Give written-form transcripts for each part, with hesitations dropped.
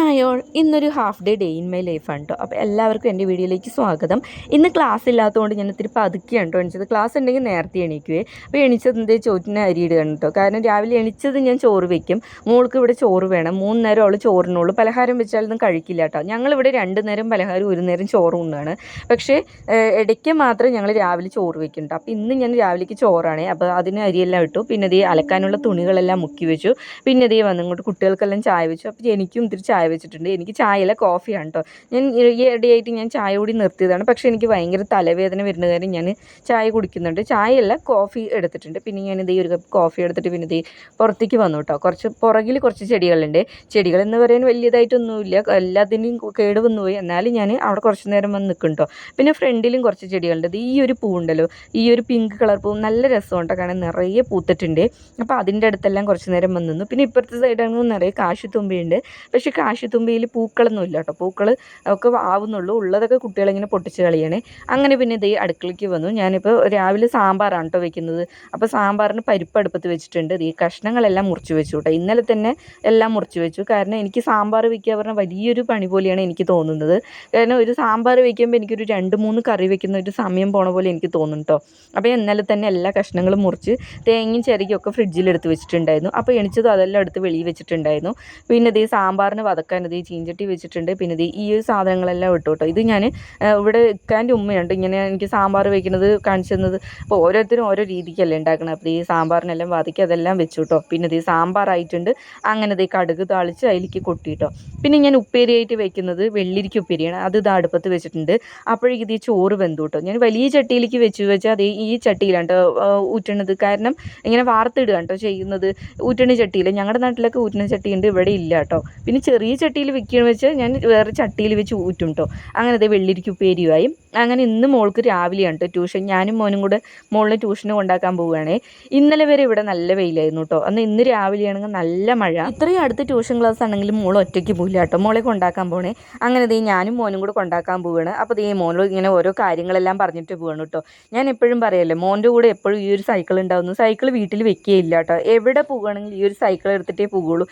Hi all, ഇന്നൊരു half day in my ലൈഫാണ് കേട്ടോ. അപ്പോൾ എല്ലാവർക്കും എൻ്റെ വീഡിയോയിലേക്ക് സ്വാഗതം. ഇന്ന് ക്ലാസ് ഇല്ലാത്തതുകൊണ്ട് ഞാൻ ഇത്തിരി പതുക്കിയാണ് കേട്ടോ എണിച്ചത്. ക്ലാസ് ഉണ്ടെങ്കിൽ നേരത്തെ എണീക്കുവേ. അപ്പോൾ എണീച്ചത് എന്തേ ചോറ്റിന് അരിയിടുകയാണ് കേട്ടോ. കാരണം രാവിലെ എണീച്ചത് ഞാൻ ചോറ് വെക്കും. മോൾക്ക് ഇവിടെ ചോറ് വേണം. 3 നേരം അവൾ ചോറിനുള്ളൂ. പലഹാരം വെച്ചാലൊന്നും കഴിക്കില്ല കേട്ടോ. ഞങ്ങളിവിടെ 2 നേരം പലഹാരം 1 നേരം ചോറും ഉണ്ണാണ്. പക്ഷേ ഇടയ്ക്ക് മാത്രം ഞങ്ങൾ രാവിലെ ചോറ് വെക്കും കേട്ടോ. അപ്പോൾ ഇന്ന് ഞാൻ രാവിലേക്ക് ചോറാണ്. അപ്പോൾ അതിന് അരിയെല്ലാം ഇട്ടു. പിന്നെ ഇതേ അലക്കാനുള്ള തുണികളെല്ലാം മുക്കി വെച്ചു. പിന്നെ ഇതേ വന്നിങ്ങോട്ട് കുട്ടികൾക്കെല്ലാം ചായ വെച്ചു. അപ്പോൾ എനിക്കും ഇത്തിരി ചായ വെച്ചിട്ടുണ്ട്. എനിക്ക് ചായയല്ല കോഫിയാണ് കേട്ടോ. ഞാൻ ഈ ഇടയായിട്ട് ഞാൻ ചായ കൂടി നിർത്തിയതാണ്. പക്ഷേ എനിക്ക് ഭയങ്കര തലവേദന വരുന്ന കാര്യം ഞാൻ ചായ കുടിക്കുന്നുണ്ട്. ചായയല്ല കോഫി എടുത്തിട്ടുണ്ട്. പിന്നെ ഞാനിത് ഒരു കപ്പ് കോഫി എടുത്തിട്ട് പിന്നെ ഇത് പുറത്തേക്ക് വന്നു കേട്ടോ. പുറകിൽ കുറച്ച് ചെടികളുണ്ട്. ചെടികളെന്ന് പറയാൻ വലിയതായിട്ടൊന്നുമില്ല, എല്ലാത്തിൻ്റെയും കേട് വന്നു പോയി. എന്നാലും ഞാൻ അവിടെ കുറച്ച് നേരം വന്ന് നിൽക്കും കേട്ടോ. പിന്നെ ഫ്രണ്ടിലും കുറച്ച് ചെടികളുണ്ട്. ഈ ഒരു പൂവുണ്ടല്ലോ, ഈ ഒരു പിങ്ക് കളർ പൂ നല്ല രസമുണ്ടോ കാണാൻ, നിറയെ പൂത്തിട്ടുണ്ട്. അപ്പോൾ അതിൻ്റെ അടുത്തെല്ലാം കുറച്ച് നേരം വന്ന് നിന്നു. പിന്നെ ഇപ്പുറത്തെ സൈഡാണെങ്കിൽ നിറയെ കാശിത്തുമ്പയുണ്ട്. പക്ഷേ കാശിത്തുമ്പയിൽ പൂക്കളൊന്നും ഇല്ല കേട്ടോ. പൂക്കൾ ഒക്കെ ആവുന്നുള്ളൂ. ഉള്ളതൊക്കെ കുട്ടികളിങ്ങനെ പൊട്ടിച്ച് കളിയണേ. അങ്ങനെ പിന്നെ ഇതേ അടുക്കളയ്ക്ക് വന്നു. ഞാനിപ്പോൾ രാവിലെ സാമ്പാറാണ് കേട്ടോ വെക്കുന്നത്. അപ്പോൾ സാമ്പാറിന് പരിപ്പ് അടുപ്പത്ത് വെച്ചിട്ടുണ്ട്. ഈ കഷ്ണങ്ങളെല്ലാം മുറിച്ച് വെച്ചു കേട്ടോ. ഇന്നലെ തന്നെ എല്ലാം മുറിച്ച് വെച്ചു. കാരണം എനിക്ക് സാമ്പാർ വയ്ക്കുക പറഞ്ഞാൽ വലിയൊരു പണി പോലെയാണ് എനിക്ക് തോന്നുന്നത്. കാരണം ഒരു സാമ്പാർ വയ്ക്കുമ്പോൾ എനിക്കൊരു 2-3 കറി വെക്കുന്ന ഒരു സമയം പോണ പോലെ എനിക്ക് തോന്നും കേട്ടോ. അപ്പോൾ ഇന്നലെ തന്നെ എല്ലാ കഷ്ണങ്ങളും മുറിച്ച് തേങ്ങയും ചിരകിയൊക്കെ ഫ്രിഡ്ജിലെടുത്ത് വെച്ചിട്ടുണ്ടായിരുന്നു. അപ്പോൾ എണിച്ചതും അതെല്ലാം എടുത്ത് വെളിയിൽ വെച്ചിട്ടുണ്ടായിരുന്നു. പിന്നെ ഇതേ സാമ്പാറിന് വതക്കാൻ ഇതേ ചീഞ്ചട്ടി വെച്ചിട്ടുണ്ട്. പിന്നെ ഇതേ ഈ ഒരു സാധനങ്ങളെല്ലാം ഇട്ടു കേട്ടോ. ഇത് ഞാൻ ഇവിടെ ഇക്കാൻ്റെ ഉമ്മയുണ്ട് ഇങ്ങനെ എനിക്ക് സാമ്പാർ വയ്ക്കുന്നത് കാണിച്ചു തന്നത്. അപ്പോൾ ഓരോരുത്തരും ഓരോ രീതിക്കല്ലേ ഉണ്ടാക്കണം. അപ്പോൾ ഈ സാമ്പാറിനെല്ലാം വതക്കി അതെല്ലാം വെച്ചു കേട്ടോ. പിന്നെ ഇത് സാമ്പാറായിട്ടുണ്ട്. അങ്ങനെ ഇത് കടുക് താളിച്ച് അതിലേക്ക് കൊട്ടി കേട്ടോ. പിന്നെ ഞാൻ ഉപ്പേരിയായിട്ട് വെക്കുന്നത് വെള്ളിരിക്ക ഉപ്പേരിയാണ്. അത് ഇത് അടുപ്പത്ത് വെച്ചിട്ടുണ്ട്. അപ്പോഴേക്കും ഇത് ചോറ് വെന്തു കേട്ടോ. ഞാൻ വലിയ ചട്ടിയിലേക്ക് വെച്ചാൽ അതേ ഈ ചട്ടിയിലാണ് കേട്ടോ ഊറ്റണത്. കാരണം ഇങ്ങനെ വാർത്തിടുക കേട്ടോ ചെയ്യുന്നത്. ഊറ്റണ ചട്ടിയിൽ ഞങ്ങളുടെ നാട്ടിലൊക്കെ ഊറ്റണ ചട്ടിയുണ്ട്, ഇവിടെ ഇല്ല കേട്ടോ. പിന്നെ ചെറിയ ചട്ടിയിൽ വെക്കുകയെന്ന് വെച്ചാൽ ഞാൻ വേറെ ചട്ടിയിൽ വെച്ച് ഊറ്റും കേട്ടോ. അങ്ങനെ അതേ വെള്ളിരിക്ക ഉപ്പേരിയായി. അങ്ങനെ ഇന്ന് മോൾക്ക് രാവിലെയാണ് കേട്ടോ ട്യൂഷൻ. ഞാനും മോനും കൂടെ മോളിനെ ട്യൂഷന് കൊണ്ടാക്കാൻ പോവുകയാണേ. ഇന്നലെ വരെ ഇവിടെ നല്ല വെയിലായിരുന്നു കേട്ടോ. ഇന്ന് രാവിലെയാണെങ്കിൽ നല്ല മഴ. ഇത്രയും അടുത്ത് ട്യൂഷൻ ക്ലാസ് ആണെങ്കിലും മോൾ ഒറ്റയ്ക്ക് പോയില്ല കേട്ടോ. മോളെ കൊണ്ടാക്കാൻ പോണേ. അങ്ങനെ ദേ ഞാനും മോനും കൂടെ കൊണ്ടാക്കാൻ പോവുകയാണ്. അപ്പോൾ ദേ മോനോട് ഇങ്ങനെ ഓരോ കാര്യങ്ങളെല്ലാം പറഞ്ഞിട്ട് പോവാണ് കേട്ടോ. ഞാൻ എപ്പോഴും പറയല്ലേ, മോൻ്റെ കൂടെ എപ്പോഴും ഈ ഒരു സൈക്കിൾ ഉണ്ടാവുന്നു. സൈക്കിൾ വീട്ടിൽ വെക്കുകയില്ല കേട്ടോ. എവിടെ പോകുകയാണെങ്കിൽ ഈ ഒരു സൈക്കിൾ എടുത്തിട്ടേ പോകുള്ളൂ.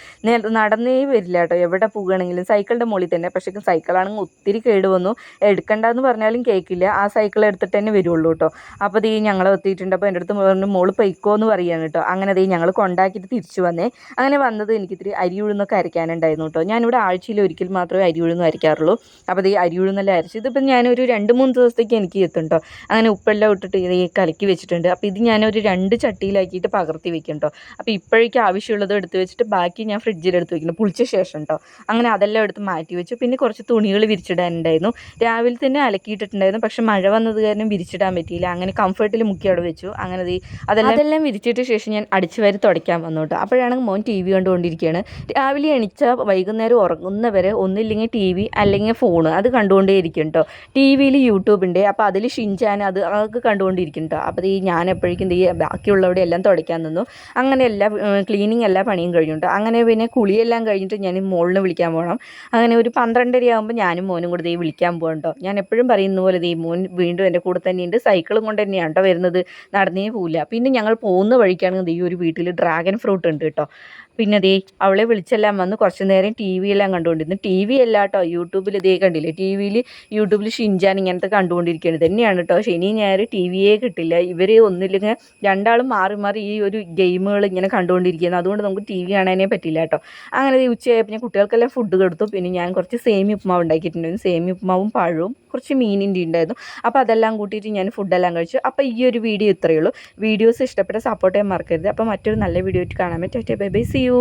നടന്നേ വരില്ല കേട്ടോ. എവിടെ പോകുകയാണെങ്കിലും സൈക്കിളിൻ്റെ മുകളിൽ തന്നെ. പക്ഷേ സൈക്കിളാണെങ്കിൽ ഒത്തിരി കേട് വന്നു. എടുക്കണ്ടെന്ന് പറഞ്ഞാലും കേൾക്കില്ല. ആ സൈക്കിൾ എടുത്തിട്ട് തന്നെ വരുള്ളൂ കേട്ടോ. അപ്പോൾ ദേ ഞങ്ങൾ എത്തിയിട്ടുണ്ട്. അപ്പോൾ എൻ്റെ അടുത്ത് പറഞ്ഞു മോള് പൊയ്ക്കോ എന്ന് പറയുകയാണ് കേട്ടോ. അങ്ങനെ ദേ ഞങ്ങൾ കൊണ്ടാക്കിയിട്ട് തിരിച്ചു വന്നേ. അങ്ങനെ വന്നത് എനിക്ക് ഇത്തിരി അരി ഉഴുന്നൊക്കെ അരയ്ക്കാനുണ്ടായിരുന്നു കേട്ടോ. ഞാനിവിടെ ആഴ്ചയിൽ ഒരിക്കൽ മാത്രമേ അരി ഉഴുന്ന് അരയ്ക്കാറുള്ളൂ. അപ്പോൾ ദേ അരി ഉഴുന്നെല്ലാം അരച്ച് ഇതിപ്പോൾ ഞാനൊരു 2-3 ദിവസത്തേക്ക് എനിക്ക് എത്തും കേട്ടോ. അങ്ങനെ ഉപ്പെല്ലാം ഇട്ടിട്ട് ഇത് കലക്കി വെച്ചിട്ടുണ്ട്. അപ്പോൾ ഇത് ഞാനൊരു 2 ചട്ടിയിലാക്കിയിട്ട് പകർത്തി വെക്കും കേട്ടോ. അപ്പോൾ ഇപ്പോഴേക്ക് ആവശ്യമുള്ളത് എടുത്ത് വെച്ചിട്ട് ബാക്കി ഞാൻ ഫ്രിഡ്ജിലെടുത്ത് വെക്കുന്നു പുളിച്ച ശേഷം കേട്ടോ. അങ്ങനെ അതെല്ലാം എടുത്ത് മാറ്റി വെച്ചു. പിന്നെ കുറച്ച് തുണികൾ വിരിച്ചിടാനുണ്ടായിരുന്നു. രാവിലെ തന്നെ അലക്കിയിട്ടിട്ടുണ്ടായിരുന്നു. പക്ഷേ മഴ വന്നത് കാരണം വിരിച്ചിടാൻ പറ്റിയില്ല. അങ്ങനെ കംഫർട്ടിൽ മുക്കി അവിടെ വെച്ചു. അങ്ങനെ അതെല്ലാം വിരിച്ചിട്ട് ശേഷം ഞാൻ അടിച്ചു വാരി തുടയ്ക്കാൻ വന്നു കേട്ടോ. അപ്പോഴാണെങ്കിൽ മോൻ TV കണ്ടുകൊണ്ടിരിക്കുകയാണ്. രാവിലെ എണിച്ച വൈകുന്നേരം ഉറങ്ങുന്നവരെ ഒന്നില്ലെങ്കിൽ TV അല്ലെങ്കിൽ ഫോൺ അത് കണ്ടുകൊണ്ടേയിരിക്കും കേട്ടോ. TV-യിൽ യൂട്യൂബ് ഉണ്ട്. അപ്പോൾ അതിൽ ഷിൻചാൻ അതൊക്കെ കണ്ടുകൊണ്ടിരിക്കും കേട്ടോ. അപ്പോൾ ഞാൻ എപ്പോഴേക്കും ബാക്കിയുള്ളവിടെ എല്ലാം തുടയ്ക്കാൻ നിന്നു. അങ്ങനെ ക്ലീനിങ് എല്ലാ പണിയും കഴിഞ്ഞു. അങ്ങനെ പിന്നെ കുളിയെല്ലാം കഴിഞ്ഞിട്ട് ഞാൻ മോളിനെ വിളിക്കാൻ പോകണം. അങ്ങനെ ഒരു 12:30 ആകുമ്പോൾ ഞാനും മോനും കൂടെ വിളിക്കാൻ പോകണം കേട്ടോ. ഞാൻ എപ്പോഴും പറയുന്ന പോലെ മോൻ വീണ്ടും എൻ്റെ കൂടെ തന്നെയുണ്ട്. സൈക്കിളും കൊണ്ട് തന്നെയാണ് കേട്ടോ വരുന്നത്. നടന്നേ പോവില്ല. പിന്നെ ഞങ്ങൾ പോകുന്ന വഴിക്കാണെങ്കിൽ ഒരു വീട്ടിൽ ഡ്രാഗൺ ഫ്രൂട്ട് ഉണ്ട് കേട്ടോ. പിന്നെ അവളെ വിളിച്ചെല്ലാം വന്ന് കുറച്ച് നേരം TV എല്ലാം കണ്ടുകൊണ്ടിരുന്നു. TV അല്ല കേട്ടോ, യൂട്യൂബിൽ കണ്ടില്ലേ, യൂട്യൂബിൽ ഷിൻചാൻ ഇങ്ങനത്തെ കണ്ടുകൊണ്ടിരിക്കുകയാണ് തന്നെയാണ് കേട്ടോ. ശനി ഞായർ TVയെ കിട്ടില്ല. ഇവർ ഒന്നില്ലെങ്കിൽ രണ്ടാളും മാറി മാറി ഈ ഒരു ഗെയിമുകൾ ഇങ്ങനെ കണ്ടുകൊണ്ടിരിക്കുന്നത്. അതുകൊണ്ട് നമുക്ക് TV കാണാനേ പറ്റില്ല കേട്ടോ. അങ്ങനെ ഉച്ചയായപ്പോൾ ഞാൻ കുട്ടികൾക്കെല്ലാം ഫുഡ് കൊടുത്തു. പിന്നെ ഞാൻ കുറച്ച് സേമിയ ഉപ്മാവ് ഉണ്ടാക്കിയിട്ടുണ്ടായിരുന്നു. സേമിയ ഉപ്മാവും പഴവും കുറച്ച് മീനിൻ്റെ ഉണ്ടായിരുന്നു. അപ്പോൾ അതെല്ലാം കൂട്ടിയിട്ട് ഞാൻ ഫുഡെല്ലാം കഴിച്ചു. അപ്പോൾ ഈ ഒരു വീഡിയോ ഇത്രയേ ഉള്ളൂ. വീഡിയോസ് ഇഷ്ടപ്പെട്ട സപ്പോർട്ട് ചെയ്യാൻ മറക്കരുത്. അപ്പോൾ മറ്റൊരു നല്ല വീഡിയോ ആയിട്ട് കാണാൻ പറ്റും. Bye bye, see U.